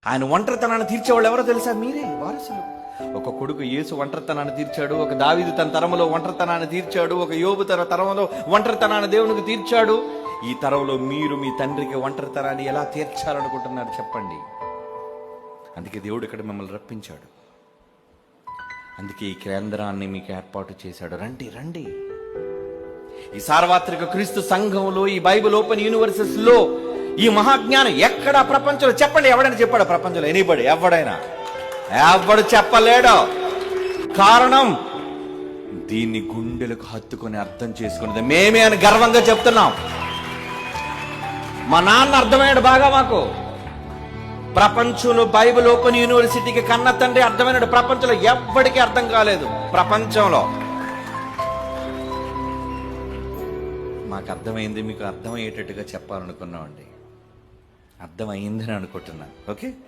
ఆయన ఒంటరితనాన్ని తీర్చేవాళ్ళు ఎవరో తెలుసా? మీరే వారసులు. ఒక కొడుకు యేసు ఒంటరితనాన్ని తీర్చాడు, ఒక దావీదు తన తరములో ఒంటరితనాన్ని తీర్చాడు, ఒక యోబు తన తరములో ఒంటరితనాన్ని దేవునికి తీర్చాడు. ఈ తరంలో మీరు మీ తండ్రికి ఒంటరితనాన్ని ఎలా తీర్చాలనుకుంటున్నారు చెప్పండి? అందుకే దేవుడు ఇక్కడ మిమ్మల్ని రప్పించాడు. అందుకే ఈ కేంద్రాన్ని మీకు ఏర్పాటు చేశాడు. రండి రండి. ఈ సార్వత్రిక క్రీస్తు సంఘంలో, ఈ బైబిల్ ఓపెన్ యూనివర్సిటీస్ లో ఈ మహాజ్ఞానం ఎక్కడ ప్రపంచంలో చెప్పండి? ఎవడైనా చెప్పాడు ప్రపంచంలో? ఎనీబడి? ఎవడు చెప్పలేడు. కారణం దీన్ని గుండెలకు హత్తుకొని అర్థం చేసుకున్నది మేమే అని గర్వంగా చెప్తున్నాం. మా నాన్న అర్థమయ్యాడు బాగా మాకు. ప్రపంచంలో బైబిల్ ఓపెన్ యూనివర్సిటీకి కన్న తండ్రి అర్థమైనాడు. ప్రపంచంలో ఎవ్వడికి అర్థం కాలేదు. ప్రపంచంలో మాకు అర్థమైంది, మీకు అర్థమయ్యేటట్టుగా చెప్పాలనుకున్నామండి. అర్థమైందని అనుకుంటున్నాను. ఓకే.